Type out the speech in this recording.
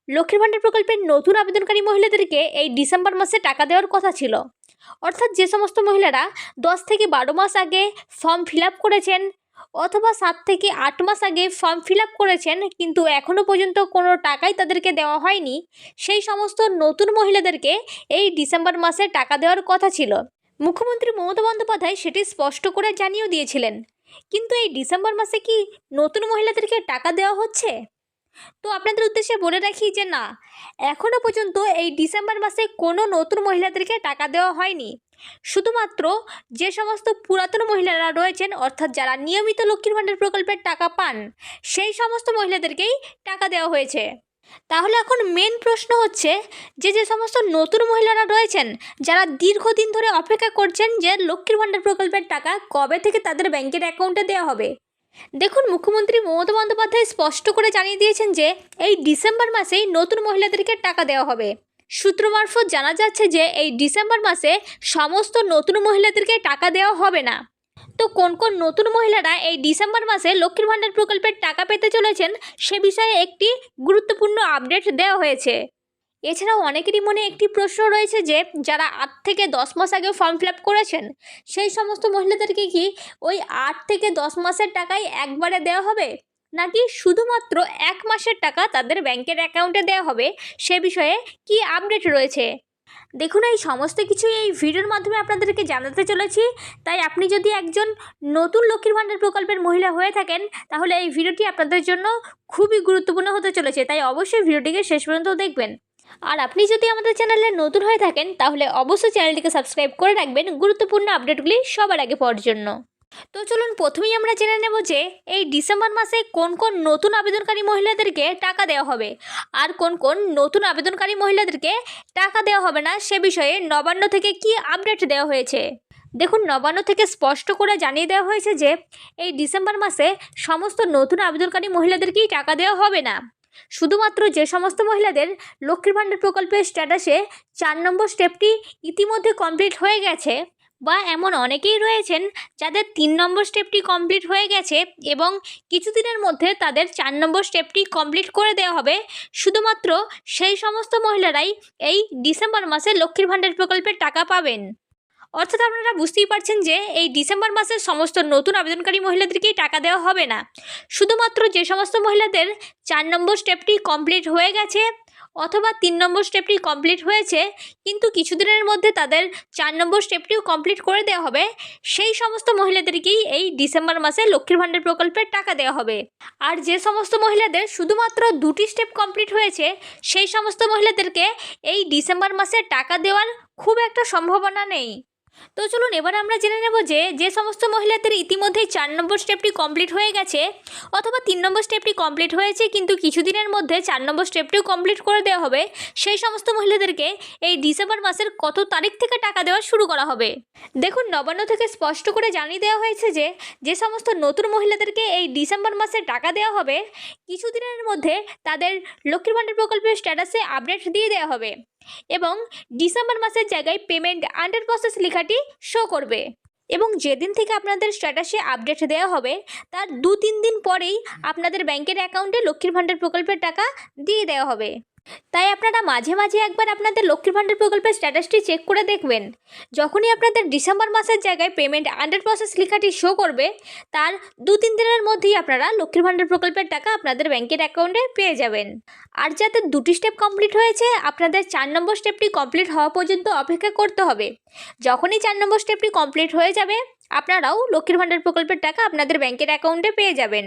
লক্ষ্মীর ভাণ্ডার প্রকল্পের নতুন আবেদনকারী মহিলাদেরকে এই ডিসেম্বর মাসে টাকা দেওয়ার কথা ছিল। অর্থাৎ যে সমস্ত মহিলারা 10 থেকে 12 মাস আগে ফর্ম ফিল আপ করেছেন অথবা 7 থেকে 8 মাস আগে ফর্ম ফিল আপ করেছেন কিন্তু এখনও পর্যন্ত কোনো টাকাই তাদেরকে দেওয়া হয়নি, সেই সমস্ত নতুন মহিলাদেরকে এই ডিসেম্বর মাসে টাকা দেওয়ার কথা ছিল। মুখ্যমন্ত্রী মমতা বন্দ্যোপাধ্যায় সেটি স্পষ্ট করে জানিয়েও দিয়েছিলেন। কিন্তু এই ডিসেম্বর মাসে কি নতুন মহিলাদেরকে টাকা দেওয়া হচ্ছে? তো আপনাদের উদ্দেশ্যে বলে রাখি যে না, এখনও পর্যন্ত এই ডিসেম্বর মাসে কোনো নতুন মহিলাদেরকে টাকা দেওয়া হয়নি। শুধুমাত্র যে সমস্ত পুরাতন মহিলারা রয়েছেন, অর্থাৎ যারা নিয়মিত লক্ষ্মীর ভাণ্ডার প্রকল্পের টাকা পান, সেই সমস্ত মহিলাদেরকেই টাকা দেওয়া হয়েছে। তাহলে এখন মেন প্রশ্ন হচ্ছে যে সমস্ত নতুন মহিলারা রয়েছেন, যারা দীর্ঘদিন ধরে অপেক্ষা করছেন যে লক্ষ্মীর ভাণ্ডার প্রকল্পের টাকা কবে থেকে তাদের ব্যাংকের অ্যাকাউন্টে দেওয়া হবে। দেখুন, মুখ্যমন্ত্রী মমতা বন্দ্যোপাধ্যায় স্পষ্ট করে জানিয়ে দিয়েছেন যে এই ডিসেম্বর মাসেই নতুন মহিলাদেরকে টাকা দেওয়া হবে। সূত্র মারফত জানা যাচ্ছে যে এই ডিসেম্বর মাসে সমস্ত নতুন মহিলাদেরকে টাকা দেওয়া হবে না। তো কোন কোন নতুন মহিলারা এই ডিসেম্বর মাসে লক্ষ্মীর ভাণ্ডার প্রকল্পের টাকা পেতে চলেছেন সে বিষয়ে একটি গুরুত্বপূর্ণ আপডেট দেওয়া হয়েছে। এছাড়াও অনেকেরই মনে একটি প্রশ্ন রয়েছে যে যারা 8 থেকে 10 মাস আগে ফর্ম ফিল আপ করেছেন, সেই সমস্ত মহিলাদেরকে কি ওই 8 থেকে 10 মাসের টাকাই একবারে দেওয়া হবে, নাকি শুধুমাত্র 1 মাসের টাকা তাদের ব্যাংকের অ্যাকাউন্টে দেওয়া হবে, সে বিষয়ে কি আপডেট রয়েছে। দেখুন, এই সমস্ত কিছু এই ভিডিওর মাধ্যমে আপনাদেরকে জানাতে চলেছি। তাই আপনি যদি একজন নতুন লক্ষ্মীর ভাণ্ডার প্রকল্পের মহিলা হয়ে থাকেন, তাহলে এই ভিডিওটি আপনাদের জন্য খুবই গুরুত্বপূর্ণ হতে চলেছে। তাই অবশ্যই ভিডিওটিকে শেষ পর্যন্ত দেখবেন। আর আপনি যদি আমাদের চ্যানেলে নতুন হয়ে থাকেন, তাহলে অবশ্যই চ্যানেলটিকে সাবস্ক্রাইব করে রাখবেন গুরুত্বপূর্ণ আপডেটগুলি সবার আগে পাওয়ার জন্য। তো চলুন প্রথমেই আমরা জেনে নেব যে এই ডিসেম্বর মাসে কোন কোন নতুন আবেদনকারী মহিলাদেরকে টাকা দেওয়া হবে আর কোন কোন নতুন আবেদনকারী মহিলাদেরকে টাকা দেওয়া হবে না, সে বিষয়ে নবান্ন থেকে কি আপডেট দেওয়া হয়েছে। দেখুন, নবান্ন থেকে স্পষ্ট করে জানিয়ে দেওয়া হয়েছে যে এই ডিসেম্বর মাসে সমস্ত নতুন আবেদনকারী মহিলাদেরকেই টাকা দেওয়া হবে না। শুধুমাত্র যে সমস্ত মহিলাদের লক্ষ্মীর ভাণ্ডার প্রকল্পের স্ট্যাটাসে 4 নম্বর স্টেপটি ইতিমধ্যে কমপ্লিট হয়ে গেছে, বা এমন অনেকেই রয়েছেন যাদের 3 নম্বর স্টেপটি কমপ্লিট হয়ে গেছে এবং কিছুদিনের মধ্যে তাদের 4 নম্বর স্টেপটি কমপ্লিট করে দেওয়া হবে, শুধুমাত্র সেই সমস্ত মহিলারাই এই ডিসেম্বর মাসে লক্ষ্মীর ভাণ্ডার প্রকল্পের টাকা পাবেন। অর্থাৎ আপনারা বুঝতেই পারছেন যে এই ডিসেম্বর মাসের সমস্ত নতুন আবেদনকারী মহিলাদেরকেই টাকা দেওয়া হবে না। শুধুমাত্র যে সমস্ত মহিলাদের 4 নম্বর স্টেপটি কমপ্লিট হয়ে গেছে অথবা 3 নম্বর স্টেপটি কমপ্লিট হয়েছে কিন্তু কিছুদিনের মধ্যে তাদের 4 নম্বর স্টেপটিও কমপ্লিট করে দেওয়া হবে, সেই সমস্ত মহিলাদেরকেই এই ডিসেম্বর মাসে লক্ষ্মীর ভাণ্ডার প্রকল্পের টাকা দেওয়া হবে। আর যে সমস্ত মহিলাদের শুধুমাত্র 2টি স্টেপ কমপ্লিট হয়েছে, সেই সমস্ত মহিলাদেরকে এই ডিসেম্বর মাসে টাকা দেওয়ার খুব একটা সম্ভাবনা নেই। তো চলুন এবার আমরা জেনে নেব যে যে সমস্ত মহিলাদের ইতিমধ্যেই 4 নম্বর স্টেপটি কমপ্লিট হয়ে গেছে অথবা 3 নম্বর স্টেপটি কমপ্লিট হয়েছে কিন্তু কিছুদিনের মধ্যে 4 নম্বর স্টেপটিও কমপ্লিট করে দেওয়া হবে, সেই সমস্ত মহিলাদেরকে এই ডিসেম্বর মাসের কত তারিখ থেকে টাকা দেওয়া শুরু করা হবে। দেখুন, নবান্ন থেকে স্পষ্ট করে জানিয়ে দেওয়া হয়েছে যে যে সমস্ত নতুন মহিলাদেরকে এই ডিসেম্বর মাসে টাকা দেওয়া হবে, কিছুদিনের মধ্যে তাদের লক্ষ্মীর ভাণ্ডার প্রকল্পের স্ট্যাটাসে আপডেট দিয়ে দেওয়া হবে এবং ডিসেম্বর মাসের জায়গায় পেমেন্ট আন্ডার প্রসেস লেখাটি শো করবে। এবং যেদিন থেকে আপনাদের স্ট্যাটাসে আপডেট দেওয়া হবে তার 2-3 দিন পরেই আপনাদের ব্যাংকের অ্যাকাউন্টে লক্ষ্মীর ভাণ্ডার প্রকল্পের টাকা দিয়ে দেওয়া হবে। তাই আপনারা মাঝে মাঝে একবার আপনাদের লক্ষ্মীর ভাণ্ডার প্রকল্পের স্ট্যাটাসটি চেক করে দেখবেন। যখনই আপনাদের ডিসেম্বর মাসের জায়গায় পেমেন্ট আন্ডার প্রসেস লেখাটি শো করবে, তার 2-3 দিনের মধ্যেই আপনারা লক্ষ্মীর ভাণ্ডার প্রকল্পের টাকা আপনাদের ব্যাংকের অ্যাকাউন্টে পেয়ে যাবেন। আর যাদের 2টি স্টেপ কমপ্লিট হয়েছে, আপনাদের 4 নম্বর স্টেপটি কমপ্লিট হওয়া পর্যন্ত অপেক্ষা করতে হবে। যখনই 4 নম্বর স্টেপটি কমপ্লিট হয়ে যাবে, আপনারাও লক্ষ্মীর ভাণ্ডার প্রকল্পের টাকা আপনাদের ব্যাংকের অ্যাকাউন্টে পেয়ে যাবেন।